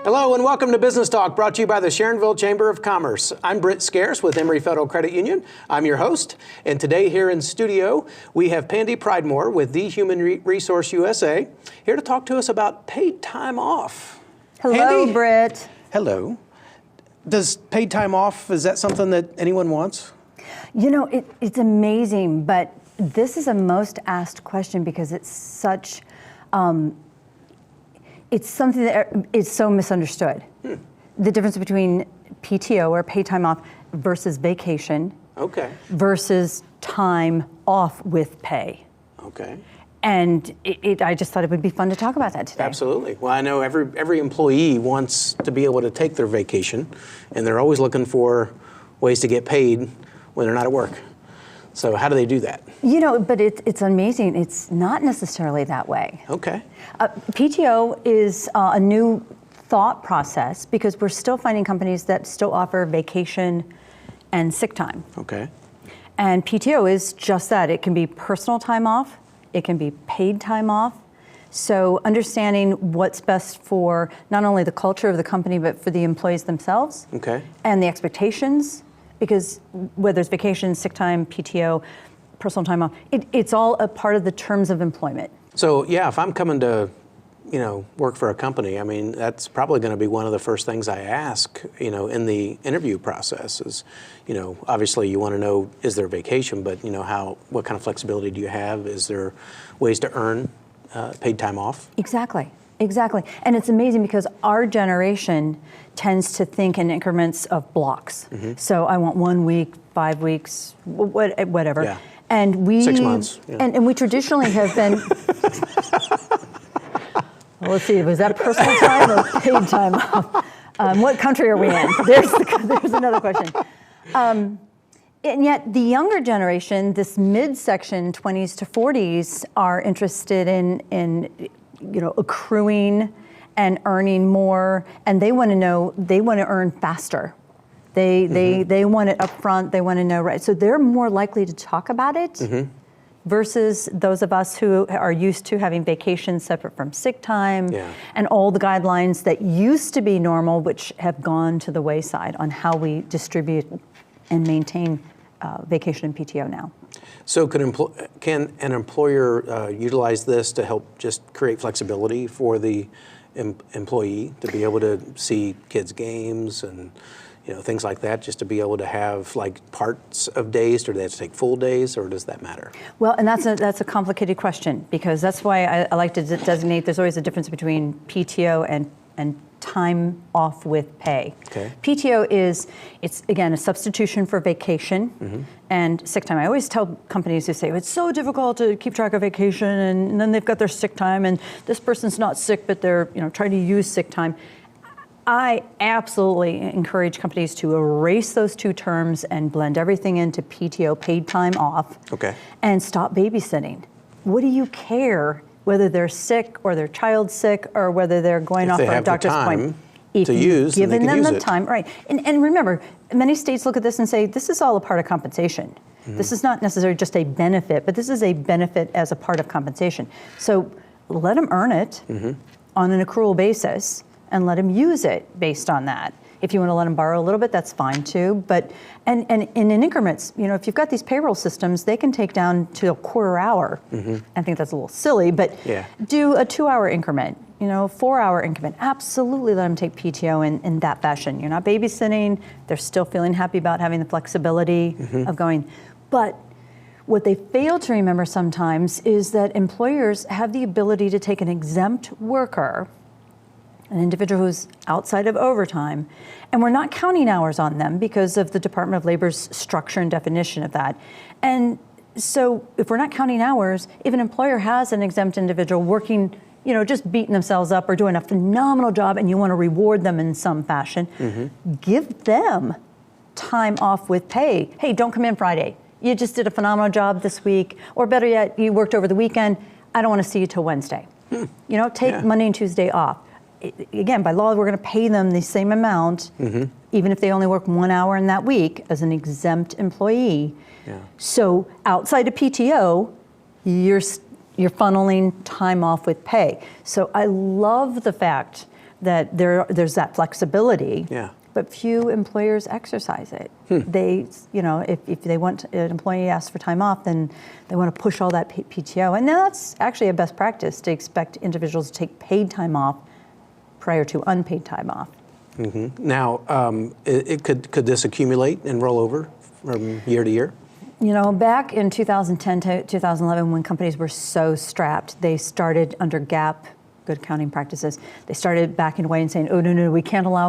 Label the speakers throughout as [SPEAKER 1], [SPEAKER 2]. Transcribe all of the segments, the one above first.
[SPEAKER 1] Hello and welcome to Business Talk, brought to you by the Sharonville Chamber of Commerce. I'm Britt Scearce with Emery Federal Credit Union. I'm your host, and today here in studio, we have Pandy Pridemore with the Human Resource USA, here to talk to us about paid time off.
[SPEAKER 2] Hello,
[SPEAKER 1] Pandy?
[SPEAKER 2] Britt.
[SPEAKER 1] Hello. Does paid time off, is that something that anyone wants?
[SPEAKER 2] You know, it's amazing, but this is a most asked question because it's such, it's something that is so misunderstood. The difference between PTO, or paid time off, versus vacation, versus time off with pay.
[SPEAKER 1] Okay.
[SPEAKER 2] And I just thought it would be fun to talk about that today.
[SPEAKER 1] Absolutely. Well, I know every employee wants to be able to take their vacation, and they're always looking for ways to get paid when they're not at work. So how do they do that? You
[SPEAKER 2] know, but it's amazing. It's not necessarily that way.
[SPEAKER 1] Okay.
[SPEAKER 2] PTO is a new thought process because we're still finding companies that still offer vacation and sick time.
[SPEAKER 1] Okay.
[SPEAKER 2] And PTO is just that. It can be personal time off. It can be paid time off. So understanding what's best for not only the culture of the company, but for the employees themselves.
[SPEAKER 1] Okay.
[SPEAKER 2] And the expectations. Because whether it's vacation, sick time, PTO, personal time off, it's all a part of the terms of employment. So
[SPEAKER 1] yeah, if I'm coming to, work for a company, I mean, that's probably going to be one of the first things I ask, in the interview process is, obviously you want to know, is there vacation, but what kind of flexibility do you have? Is there ways to earn paid time off? Exactly. And it's amazing because our generation tends to think in increments of blocks. Mm-hmm. So I want 1 week, 5 weeks, whatever. Yeah. And 6 months.
[SPEAKER 2] Yeah. And we traditionally have been, well, let's see, was that personal time or paid time off? What country are we in? There's another question. And yet the younger generation, this midsection, 20s to 40s, are interested in accruing and earning more, and they want to earn faster. They want it up front, they want to know, right? So they're more likely to talk about it versus those of us who are used to having vacations separate from sick time and all the guidelines that used to be normal, which have gone to the wayside on how we distribute and maintain vacation and PTO now. So can an employer utilize this to help just create flexibility for the employee to be able to see kids' games and things like that, just to be able to have like parts of days, or do they have to take full days, or does that matter? Well, and that's a complicated question because that's why I like to designate there's always a difference between PTO and time off with pay. Okay. PTO it's again a substitution for vacation and sick time. I always tell companies who say it's so difficult to keep track of vacation, and then they've got their sick time, and this person's not sick, but they're trying to use sick time. I absolutely encourage companies to erase those two terms and blend everything into PTO, paid time off, and stop babysitting. What do you care whether they're sick or their child's sick or whether they're going off for a doctor's appointment? If you've given them the time, right. And remember, many states look at this and say, this is all a part of compensation. This is not necessarily just a benefit, but this is a benefit as a part of compensation. So let them earn it on an accrual basis and let them use it based on that. If you want to let them borrow a little bit, that's fine too. But and in increments, if you've got these payroll systems, they can take down to a quarter hour. I think that's a little silly, but do a 2-hour increment, 4-hour increment. Absolutely let them take PTO in that fashion. You're not babysitting. They're still feeling happy about having the flexibility of going. But what they fail to remember sometimes is that employers have the ability to take an exempt worker, an individual who's outside of overtime, and we're not counting hours on them because of the Department of Labor's structure and definition of that. And so if we're not counting hours, if an employer has an exempt individual working, just beating themselves up or doing a phenomenal job and you want to reward them in some fashion, give them time off with pay. Hey, don't come in Friday. You just did a phenomenal job this week, or better yet, you worked over the weekend. I don't want to see you till Wednesday. Take Monday and Tuesday off. Again, by law, we're going to pay them the same amount, even if they only work 1 hour in that week as an exempt employee. So outside of PTO, you're funneling time off with pay. So I love the fact that there's that flexibility.
[SPEAKER 1] Yeah.
[SPEAKER 2] But few employers exercise it. They, if they want an employee asks for time off, then they want to push all that PTO. And that's actually a best practice to expect individuals to take paid time off prior to unpaid time off.
[SPEAKER 1] Mm-hmm. Now, could this accumulate and roll over from year to year?
[SPEAKER 2] Back in 2010 to 2011, when companies were so strapped, they started under GAAP, good accounting practices, they started backing away and saying, oh, no, we can't allow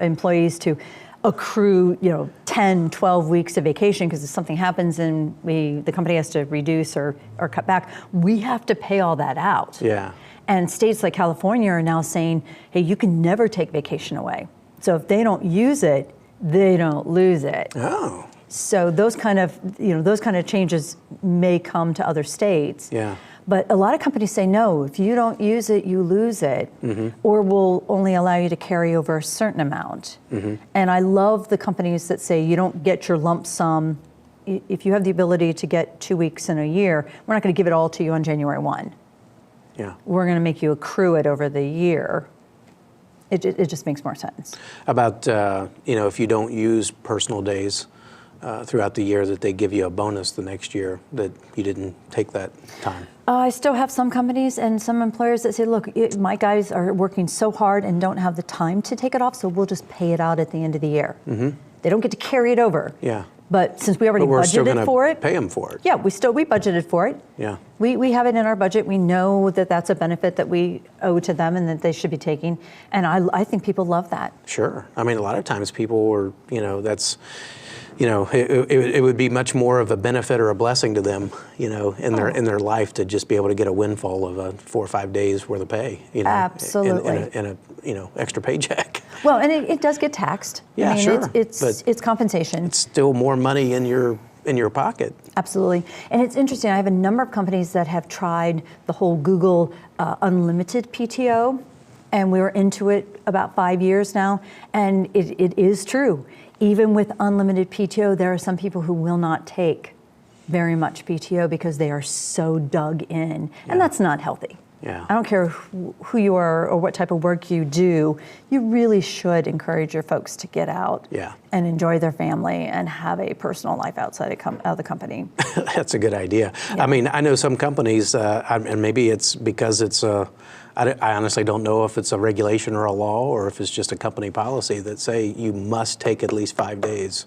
[SPEAKER 2] employees to accrue, 10, 12 weeks of vacation, because if something happens and the company has to reduce or cut back, we have to pay all that out.
[SPEAKER 1] Yeah.
[SPEAKER 2] And states like California are now saying, hey, you can never take vacation away. So if they don't use it, they don't lose it.
[SPEAKER 1] Oh.
[SPEAKER 2] So those kind of changes may come to other states.
[SPEAKER 1] Yeah.
[SPEAKER 2] But a lot of companies say, no, if you don't use it, you lose it, or we'll only allow you to carry over a certain amount. And I love the companies that say you don't get your lump sum. If you have the ability to get 2 weeks in a year, we're not going to give it all to you on January 1.
[SPEAKER 1] Yeah.
[SPEAKER 2] We're going to make you accrue it over the year. It just makes more sense.
[SPEAKER 1] About, if you don't use personal days throughout the year, that they give you a bonus the next year that you didn't take that time.
[SPEAKER 2] I still have some companies and some employers that say, look, my guys are working so hard and don't have the time to take it off, so we'll just pay it out at the end of the year. They don't get to carry it over.
[SPEAKER 1] Yeah.
[SPEAKER 2] But since we already
[SPEAKER 1] But we're still
[SPEAKER 2] budgeted for it.
[SPEAKER 1] pay them for it.
[SPEAKER 2] Yeah, we budgeted for it.
[SPEAKER 1] Yeah.
[SPEAKER 2] We have it in our budget. We know that that's a benefit that we owe to them and that they should be taking. And I think people love that.
[SPEAKER 1] Sure. I mean, a lot of times people are, that's, it would be much more of a benefit or a blessing to them, in their life to just be able to get a windfall of 4 or 5 days worth of pay,
[SPEAKER 2] Absolutely.
[SPEAKER 1] in a extra paycheck.
[SPEAKER 2] Well, and it does get taxed.
[SPEAKER 1] Yeah,
[SPEAKER 2] I mean,
[SPEAKER 1] sure.
[SPEAKER 2] It's compensation.
[SPEAKER 1] It's still more money in your pocket.
[SPEAKER 2] Absolutely. And it's interesting. I have a number of companies that have tried the whole Google unlimited PTO, and we were into it about 5 years now, and it is true. Even with unlimited PTO, there are some people who will not take very much PTO because they are so dug in, and that's not healthy.
[SPEAKER 1] Yeah.
[SPEAKER 2] I don't care who you are or what type of work you do, you really should encourage your folks to get out and enjoy their family and have a personal life outside of the company.
[SPEAKER 1] That's a good idea. Yeah. I mean, I know some companies, and maybe it's because it's I honestly don't know if it's a regulation or a law or if it's just a company policy that say you must take at least 5 days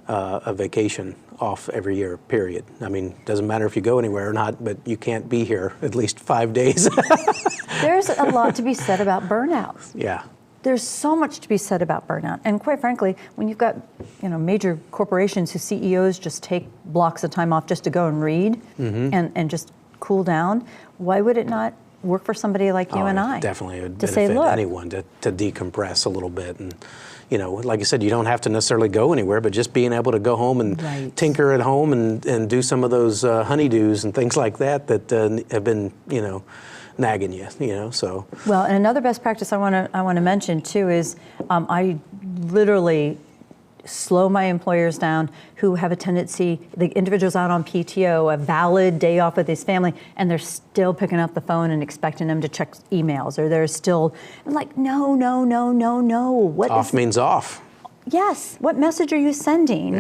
[SPEAKER 1] of vacation off every year, period. I mean, doesn't matter if you go anywhere or not, but you can't be here at least 5 days.
[SPEAKER 2] There's a lot to be said about burnout.
[SPEAKER 1] Yeah.
[SPEAKER 2] There's so much to be said about burnout. And quite frankly, when you've got major corporations whose CEOs just take blocks of time off just to go and read and just cool down, why would it not work for somebody like you and I?
[SPEAKER 1] Definitely, it would
[SPEAKER 2] to
[SPEAKER 1] benefit
[SPEAKER 2] say, look,
[SPEAKER 1] anyone to decompress a little bit. And, like I said, you don't have to necessarily go anywhere, but just being able to go home and tinker at home and do some of those honeydews and things like that have been, nagging you, so.
[SPEAKER 2] Well, and another best practice I want to mention too is I literally slow my employers down who have a tendency, the individual's out on PTO, a valid day off with his family, and they're still picking up the phone and expecting them to check emails, or they're still, I'm like, no. What
[SPEAKER 1] off means off.
[SPEAKER 2] Yes. What message are you sending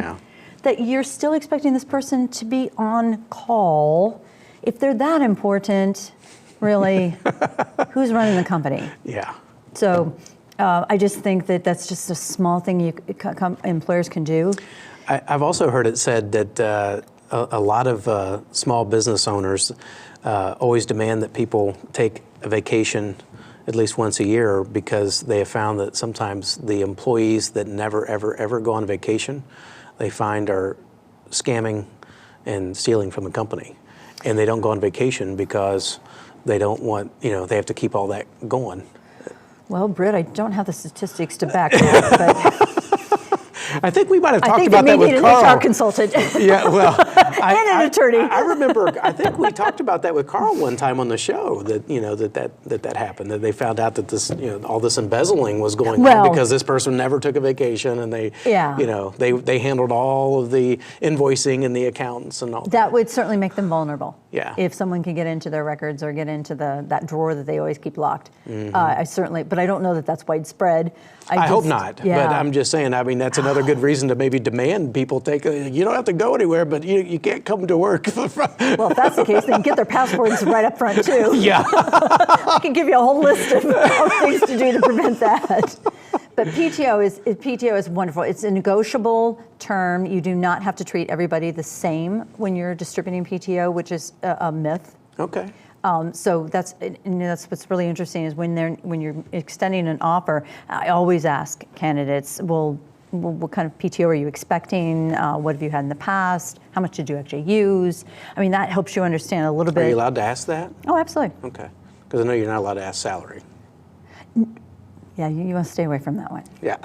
[SPEAKER 2] that you're still expecting this person to be on call? If they're that important, really, who's running the company?
[SPEAKER 1] Yeah.
[SPEAKER 2] So I just think that that's just a small thing employers can do.
[SPEAKER 1] I've also heard it said that a lot of small business owners always demand that people take a vacation at least once a year because they have found that sometimes the employees that never, ever go on vacation, they find are scamming and stealing from the company. And they don't go on vacation because they don't want, they have to keep all that going.
[SPEAKER 2] Well, Britt, I don't have the statistics to back that, but
[SPEAKER 1] I think we might have talked
[SPEAKER 2] about
[SPEAKER 1] that with Carl.
[SPEAKER 2] I think maybe an HR consultant.
[SPEAKER 1] Yeah, well,
[SPEAKER 2] an attorney.
[SPEAKER 1] I remember, I think we talked about that with Carl one time on the show, that, you know, that happened, that they found out that this, you know, all this embezzling was going on because this person never took a vacation, and they, you know, they handled all of the invoicing and the accountants and all that.
[SPEAKER 2] That would certainly make them vulnerable.
[SPEAKER 1] Yeah.
[SPEAKER 2] If someone can get into their records or get into that drawer that they always keep locked. But I don't know that that's widespread.
[SPEAKER 1] I hope not, but I'm just saying, I mean, that's another good reason to maybe demand people take, you don't have to go anywhere, but you can't come to work.
[SPEAKER 2] Well, if that's the case, then get their passports right up front too.
[SPEAKER 1] Yeah.
[SPEAKER 2] I can give you a whole list of things to do to prevent that. But PTO is wonderful. It's a negotiable term. You do not have to treat everybody the same when you're distributing PTO, which is a myth.
[SPEAKER 1] Okay.
[SPEAKER 2] So that's what's really interesting is when you're extending an offer, I always ask candidates, well, what kind of PTO are you expecting? What have you had in the past? How much did you actually use? I mean, that helps you understand a little bit.
[SPEAKER 1] Are you allowed to ask that?
[SPEAKER 2] Oh, absolutely.
[SPEAKER 1] Okay. Because I know you're not allowed to ask salary.
[SPEAKER 2] Yeah, you want to stay away from that one.
[SPEAKER 1] Yeah.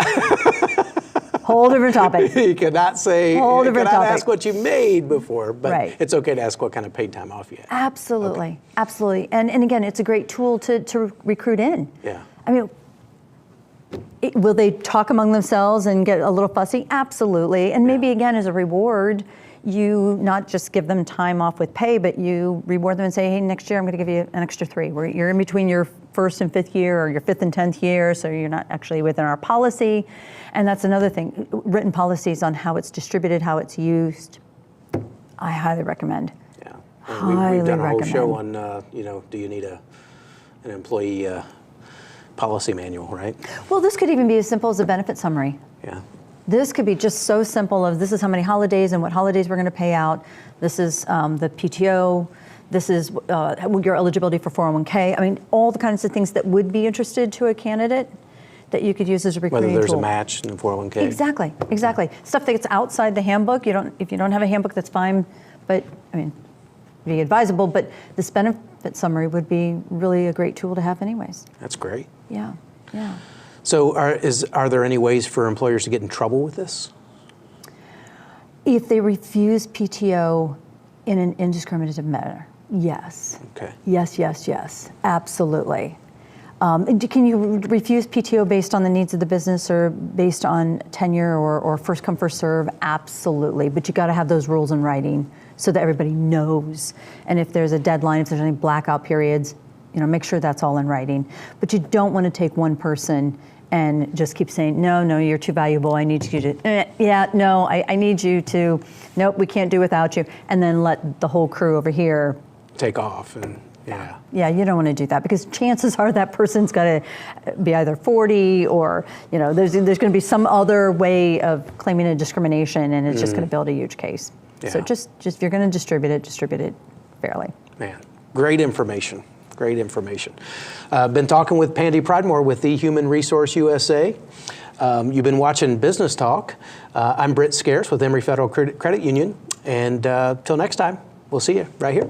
[SPEAKER 2] Whole different topic.
[SPEAKER 1] You cannot say,
[SPEAKER 2] Whole
[SPEAKER 1] you
[SPEAKER 2] different
[SPEAKER 1] cannot
[SPEAKER 2] topic.
[SPEAKER 1] ask what you made before, but
[SPEAKER 2] Right.
[SPEAKER 1] it's okay to ask what kind of paid time off you had.
[SPEAKER 2] Absolutely,
[SPEAKER 1] Okay.
[SPEAKER 2] absolutely. And again, it's a great tool to recruit in.
[SPEAKER 1] Yeah.
[SPEAKER 2] I mean, will they talk among themselves and get a little fussy? Absolutely. And maybe again, as a reward, you not just give them time off with pay, but you reward them and say, hey, next year I'm going to give you an extra 3. Where you're in between your 1st and 5th year or your 5th and 10th year, so you're not actually within our policy. And that's another thing, written policies on how it's distributed, how it's used. I highly recommend.
[SPEAKER 1] Yeah.
[SPEAKER 2] Highly
[SPEAKER 1] We've done a whole
[SPEAKER 2] recommend.
[SPEAKER 1] show on, you know, do you need an employee policy manual, right?
[SPEAKER 2] Well, this could even be as simple as a benefit summary.
[SPEAKER 1] Yeah.
[SPEAKER 2] This could be just so simple of this is how many holidays and what holidays we're going to pay out. This is the PTO. This is your eligibility for 401k. I mean, all the kinds of things that would be interested to a candidate that you could use as a recruiting
[SPEAKER 1] Whether there's
[SPEAKER 2] tool.
[SPEAKER 1] a match in the 401k.
[SPEAKER 2] Exactly, exactly. Stuff that's outside the handbook. If you don't have a handbook, that's fine. But I mean, be advisable. But this benefit summary would be really a great tool to have, anyways.
[SPEAKER 1] That's great.
[SPEAKER 2] Yeah, yeah.
[SPEAKER 1] So are there any ways for employers to get in trouble with this?
[SPEAKER 2] If they refuse PTO in an indiscriminative manner, yes.
[SPEAKER 1] Okay.
[SPEAKER 2] Yes, absolutely. Can you refuse PTO based on the needs of the business or based on tenure or first come, first serve? Absolutely, but you got to have those rules in writing so that everybody knows. And if there's a deadline, if there's any blackout periods, you know, make sure that's all in writing. But you don't want to take one person and just keep saying, no, you're too valuable, I need you to, I need you to, nope, we can't do without you, and then let the whole crew over here
[SPEAKER 1] take off and, yeah.
[SPEAKER 2] Yeah, you don't want to do that because chances are that person's got to be either 40 or, you know, there's going to be some other way of claiming a discrimination, and it's just going to build a huge case.
[SPEAKER 1] Yeah.
[SPEAKER 2] So just if you're going to distribute it fairly.
[SPEAKER 1] Man, great information. Great information. Been talking with Pandy Pridemore with the Human Resource USA. You've been watching Business Talk. I'm Britt Scearce with Emery Federal Credit Union. And till next time, we'll see you right here.